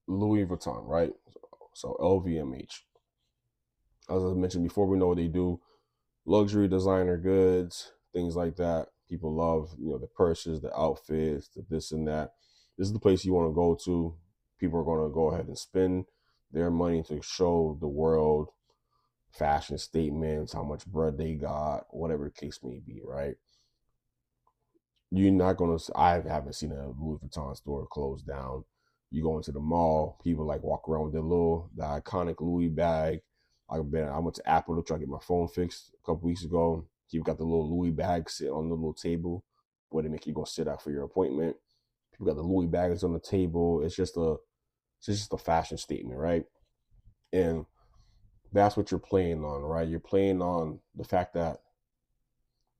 Louis Vuitton, right? So LVMH. As I mentioned before, we know what they do: luxury designer goods, things like that. People love, the purses, the outfits, the this and that. This is the place you want to go to. People are going to go ahead and spend their money to show the world fashion statements, how much bread they got, whatever the case may be, right? You're not gonna. I haven't seen a Louis Vuitton store closed down. You go into the mall, people like walk around with the iconic Louis bag. I went to Apple to try to get my phone fixed a couple weeks ago. You've got the little Louis bag sit on the little table where they make you go sit out for your appointment. People got the Louis bags on the table. It's just a fashion statement, right? And that's what you're playing on, right? You're playing on the fact that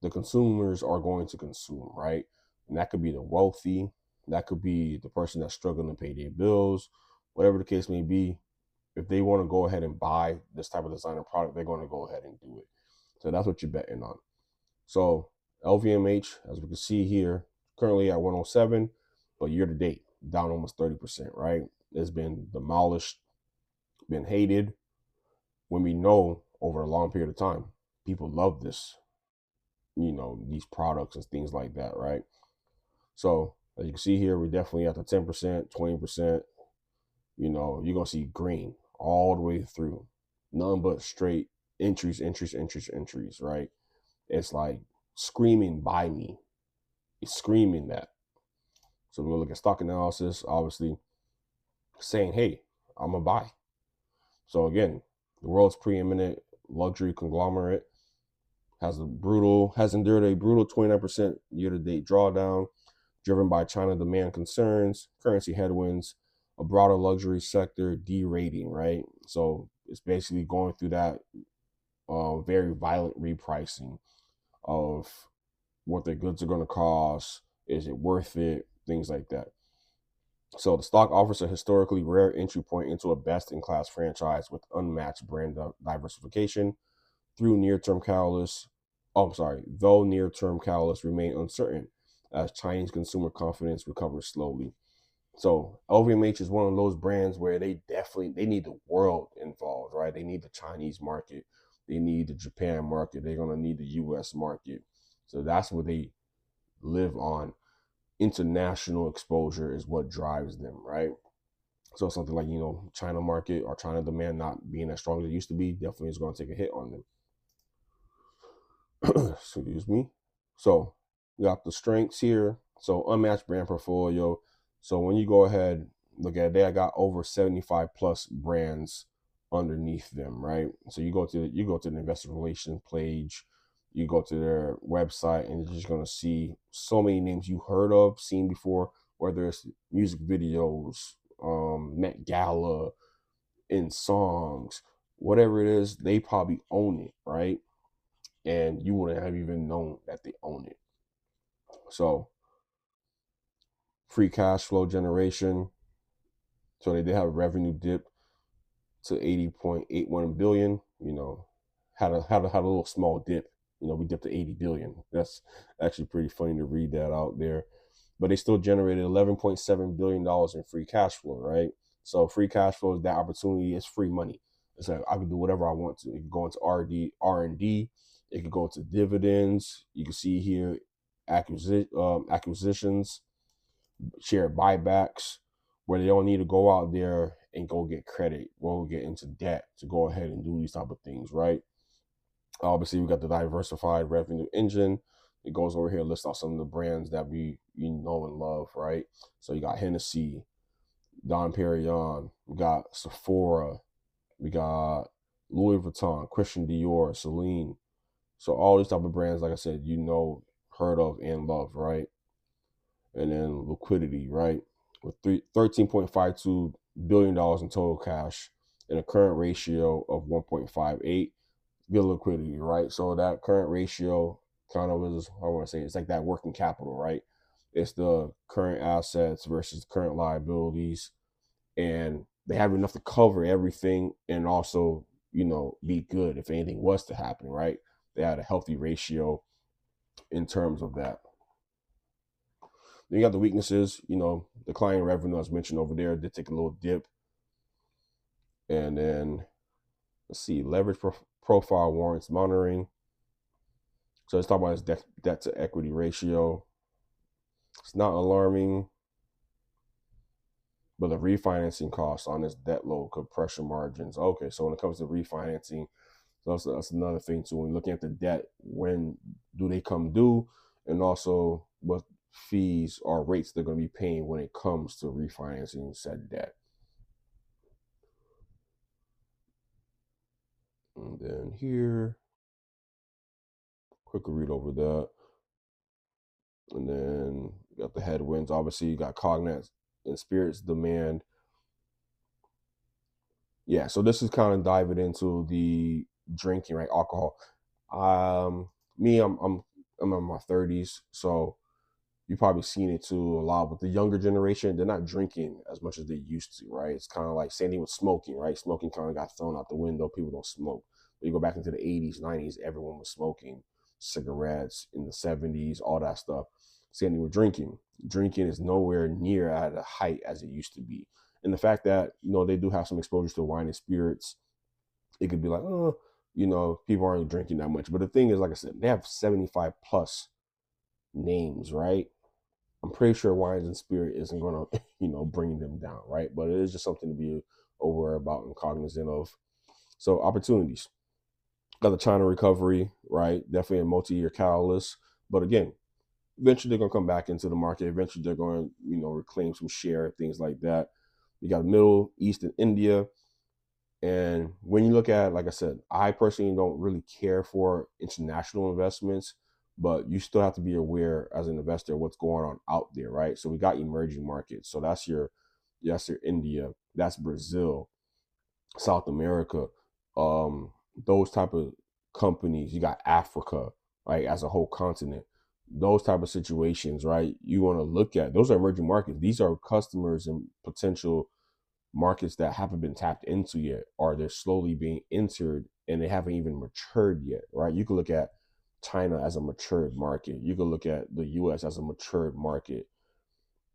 the consumers are going to consume, right? And that could be the wealthy, that could be the person that's struggling to pay their bills, whatever the case may be. If they want to go ahead and buy this type of designer product, they're going to go ahead and do it. So that's what you're betting on. So LVMH, as we can see here, currently at 107, but year to date, down almost 30%, right? It's been demolished, been hated, when we know over a long period of time, people love this, these products and things like that, right? So as you can see here, we're definitely at the 10%, 20%. You're gonna see green all the way through. None but straight entries, entries, entries, entries, right? It's like screaming by me. It's screaming that. So we're gonna look at stock analysis, obviously saying, hey, I'm gonna buy. So again, the world's preeminent luxury conglomerate has endured a brutal 29% year-to-date drawdown, driven by China demand concerns, currency headwinds, a broader luxury sector derating, right? So it's basically going through that very violent repricing of what their goods are going to cost. Is it worth it? Things like that. So the stock offers a historically rare entry point into a best-in-class franchise with unmatched brand diversification through near-term catalysts. Oh, I'm sorry. Though near-term catalysts remain uncertain as Chinese consumer confidence recovers slowly. So LVMH is one of those brands where they need the world involved, right? They need the Chinese market, they need the Japan market, they're gonna need the US market. So that's what they live on. International exposure is what drives them, right? So something like, China market or China demand not being as strong as it used to be definitely is going to take a hit on them. Excuse me. So we got the strengths here. So unmatched brand portfolio. So when you go ahead, look at it, they got over 75 plus brands underneath them, right? So you go to the investor relations page, you go to their website, and you're just gonna see so many names you heard of, seen before, whether it's music videos, Met Gala, in songs, whatever it is, they probably own it, right? And you wouldn't have even known that they own it. So free cash flow generation. So they did have a revenue dip to 80.81 billion. Had a little small dip. We dipped to 80 billion. That's actually pretty funny to read that out there. But they still generated $11.7 billion in free cash flow, right? So free cash flow is that opportunity. It's free money. It's like I can do whatever I want to. It can go into R&D. It could go into dividends. You can see here acquisitions, share buybacks, where they don't need to go out there and go get credit or get into debt to go ahead and do these type of things, right? Obviously, we got the diversified revenue engine. It goes over here, lists out some of the brands that we know and love, right? So you got Hennessy, Dom Perignon, we got Sephora, we got Louis Vuitton, Christian Dior, Celine. So all these type of brands, like I said, heard of and love, right? And then liquidity, right? With $13.52 billion in total cash and a current ratio of 1.58, good liquidity, right? So that current ratio kind of is, I want to say, it's like that working capital, right? It's the current assets versus current liabilities, and they have enough to cover everything and also, be good if anything was to happen, right? They had a healthy ratio in terms of that. Then you got the weaknesses, declining revenue as mentioned over there, did take a little dip. And then let's see, leverage profile warrants monitoring. So let's talk about his debt to equity ratio. It's not alarming, but the refinancing costs on this debt load could pressure margins. Okay, so when it comes to refinancing, that's another thing too. When looking at the debt, when do they come due, and also what fees or rates they're going to be paying when it comes to refinancing said debt. And then here, quickly read over that. And then you got the headwinds. Obviously, you got Cognate and Spirits demand. Yeah, so this is kind of diving into the drinking, right? Alcohol. Me, I'm in my 30s, so you've probably seen it too a lot. But the younger generation, they're not drinking as much as they used to, right? It's kind of like same thing with smoking, right? Smoking kind of got thrown out the window. People don't smoke. But you go back into the 80s, 90s, everyone was smoking cigarettes in the 70s, all that stuff. Same thing with drinking. Drinking is nowhere near at a height as it used to be. And the fact that, they do have some exposure to wine and spirits, it could be like, oh, people aren't drinking that much. But the thing is, like I said, they have 75 plus names, right? I'm pretty sure wines and spirit isn't going to, bring them down, right? But it is just something to be aware about and cognizant of. So opportunities. Got the China recovery, right? Definitely a multi-year catalyst. But again, eventually they're going to come back into the market. Eventually they're going to, reclaim some share, things like that. You got Middle East and India. And when you look at, like I said, I personally don't really care for international investments, but you still have to be aware as an investor what's going on out there, right? So we got emerging markets. So that's your India, that's Brazil, South America, those type of companies. You got Africa, right, as a whole continent. Those type of situations, right? You want to look at those are emerging markets. These are customers and potential markets that haven't been tapped into yet, or they're slowly being entered and they haven't even matured yet, right? You could look at China as a matured market. You could look at the US as a matured market.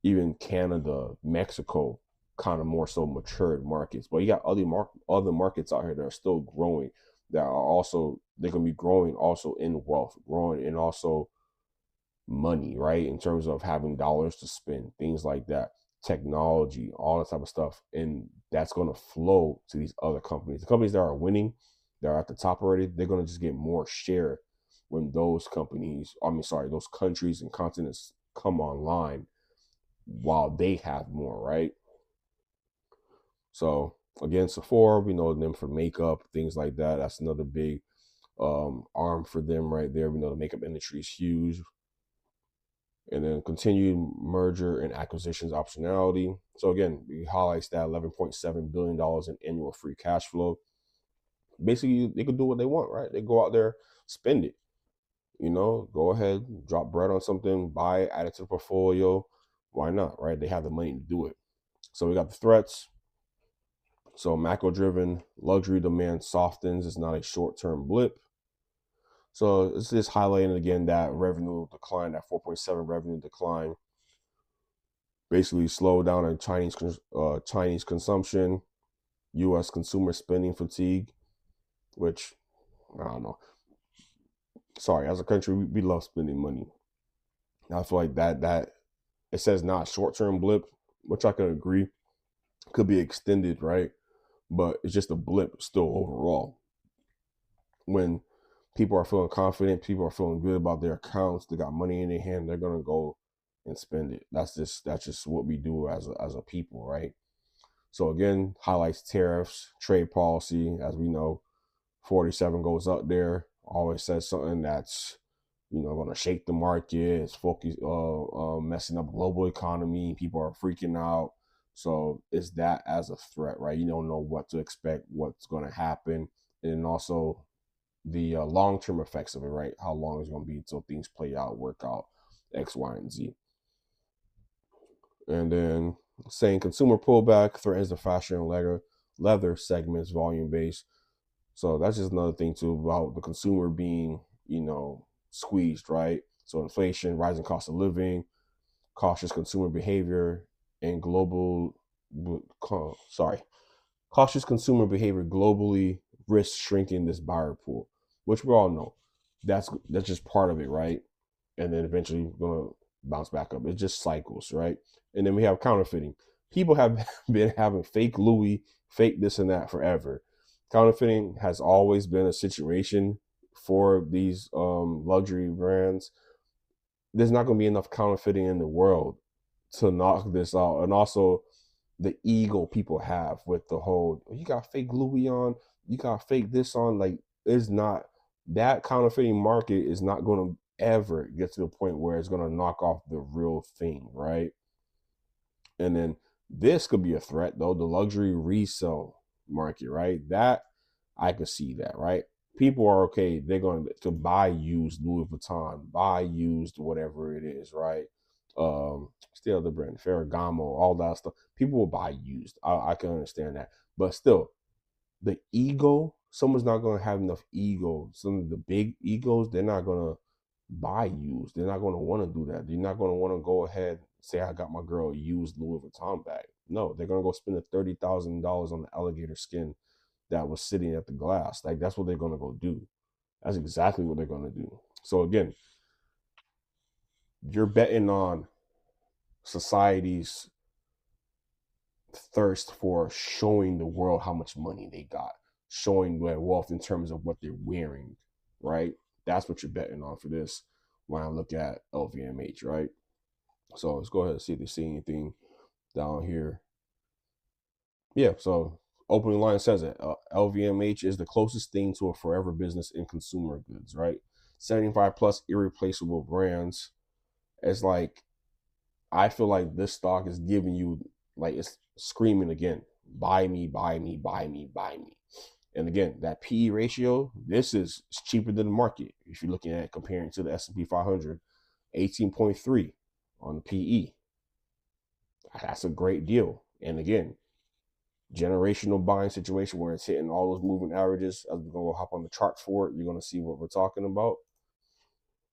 Even Canada, Mexico, kind of more so matured markets. But you got other markets out here that are still growing, that are also, they're going to be growing also in wealth, growing in also money, right? In terms of having dollars to spend, things like that, technology, all that type of stuff. And that's going to flow to these other companies. The companies that are winning, that are at the top already, they're going to just get more share when those those countries and continents come online while they have more, right? So again, Sephora, we know them for makeup, things like that. That's another big arm for them right there. We know the makeup industry is huge. And then continued merger and acquisitions optionality. So again, he highlights that $11.7 billion in annual free cash flow. Basically, they could do what they want, right? They go out there, spend it. Go ahead, drop bread on something, buy it, add it to the portfolio. Why not, right? They have the money to do it. So we got the threats. So macro-driven luxury demand softens. It's not a short-term blip. So it's just highlighting again that revenue decline, that 4.7 revenue decline, basically slow down in Chinese consumption, U.S. consumer spending fatigue, which I don't know. Sorry, as a country, we love spending money. I feel like that it says not short-term blip, which I can agree, could be extended, right? But it's just a blip still overall. When people are feeling confident, people are feeling good about their accounts, they got money in their hand, they're gonna go and spend it. That's just what we do as a people, right? So again, highlights tariffs, trade policy. As we know, 47 goes up there, always says something that's going to shake the market. It's focused, messing up global economy. People are freaking out. So it's that as a threat, right? You don't know what to expect, what's going to happen, and also the long-term effects of it, right? How long it's going to be until things play out, work out, X, Y, and Z. And then saying consumer pullback threatens the fashion and leather segments volume base. So that's just another thing too about the consumer being, squeezed, right? So inflation, rising cost of living, cautious consumer behavior and sorry, cautious consumer behavior globally risks shrinking this buyer pool, which we all know that's just part of it, right? And then eventually gonna bounce back up. It just cycles, right? And then we have counterfeiting. People have been having fake Louis, fake this and that forever. Counterfeiting has always been a situation for these luxury brands. There's not going to be enough counterfeiting in the world to knock this out. And also the ego people have with the whole, you got fake Louis on, you got fake this on. Like, it's not, that counterfeiting market is not going to ever get to the point where it's going to knock off the real thing, right? And then this could be a threat, though, the luxury resale market, right? That I could see that, right? People are okay, they're going to buy used Louis Vuitton, buy used whatever it is, right? Still the brand, Ferragamo, all that stuff. People will buy used. I can understand that. But still, the ego, someone's not going to have enough ego. Some of the big egos, they're not going to buy used. They're not going to want to do that. They're not going to want to go ahead and say, I got my girl a used Louis Vuitton bag. No, they're going to go spend the $30,000 on the alligator skin that was sitting at the glass. Like, that's what they're going to go do. That's exactly what they're going to do. So again, you're betting on society's thirst for showing the world how much money they got, showing their wealth in terms of what they're wearing, right? That's what you're betting on for this when I look at LVMH, right? So let's go ahead and see if they see anything down here. Yeah, so opening line says it. LVMH is the closest thing to a forever business in consumer goods, right? 75 plus irreplaceable brands. It's like, I feel like this stock is giving you, like, it's screaming again, buy me, buy me, buy me, buy me. And again, that PE ratio, this is cheaper than the market. If you're looking at comparing to the S&P 500, 18.3 on the PE. That's a great deal. And again, generational buying situation where it's hitting all those moving averages. As we're going to hop on the chart for it, you're going to see what we're talking about.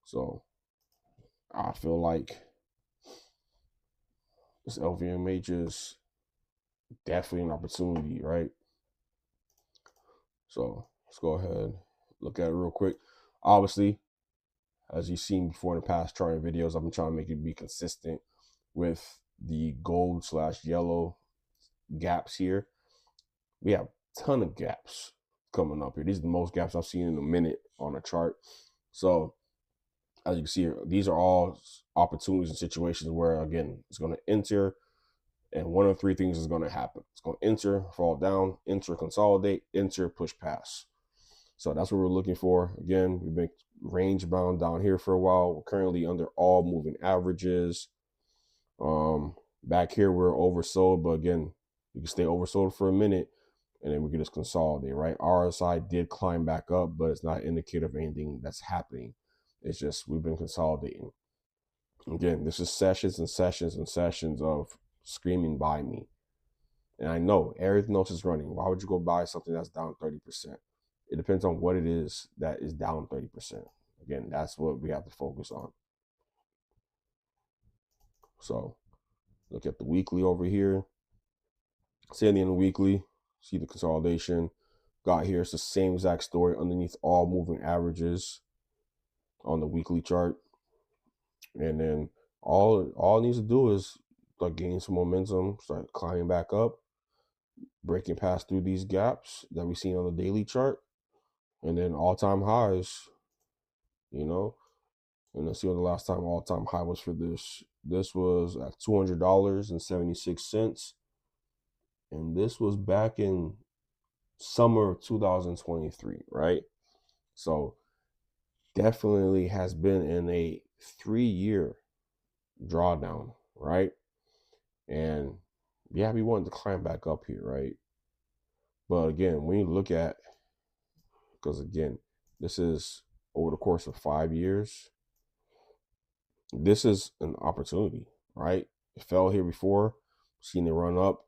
So I feel like this LVMH is definitely an opportunity, right? So let's go ahead, look at it real quick. Obviously, as you've seen before in the past charting videos, I've been trying to make it be consistent with the gold/yellow gaps here. We have a ton of gaps coming up here. These are the most gaps I've seen in a minute on a chart. So as you can see here, these are all opportunities and situations where, again, it's going to enter, and one of three things is going to happen. It's going to enter, fall down, enter, consolidate, enter, push pass. So that's what we're looking for. Again, we've been range bound down here for a while. We're currently under all moving averages. Back here, we're oversold, but again, you can stay oversold for a minute, and then we can just consolidate, right? RSI did climb back up, but it's not an indicator of anything that's happening. It's just we've been consolidating. Again, this is sessions and sessions and sessions of screaming buy me. And I know everything else is running. Why would you go buy something that's down 30%? It depends on what it is that is down 30%. Again, that's what we have to focus on. So look at the weekly over here. Same in the weekly. See the consolidation. Got here. It's the same exact story underneath all moving averages on the weekly chart. And then all it needs to do is like gain some momentum, start climbing back up, breaking past through these gaps that we see on the daily chart, and then all-time highs, you know. And let's see what the last time all-time high was for this. This was at $200.76. And this was back in summer of 2023, right? So definitely has been in a 3-year drawdown, right? And yeah, we wanted to climb back up here, right? But again, when you look at, because again, this is over the course of 5 years, this is an opportunity, right? It fell here before, seen it run up,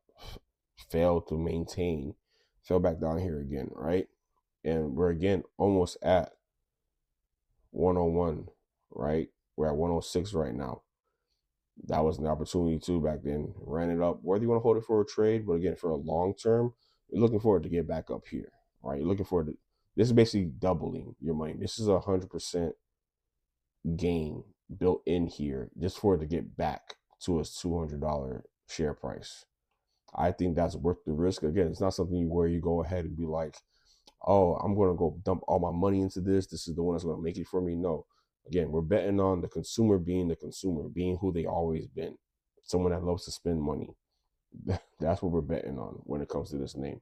failed to maintain, fell back down here again, right? And we're again almost at 101, right? We're at 106 right now. That was an opportunity too back then. Ran it up, whether you want to hold it for a trade, but again, for a long term, you're looking forward to get back up here, right? You're looking forward to this is basically doubling your money. This is 100% gain built in here just for it to get back to a $200 share price. I think that's worth the risk. Again, it's not something where you go ahead and be like, oh, I'm going to go dump all my money into this. This is the one that's going to make it for me. No. Again, we're betting on the consumer, being who they always been. Someone that loves to spend money. That's what we're betting on when it comes to this name.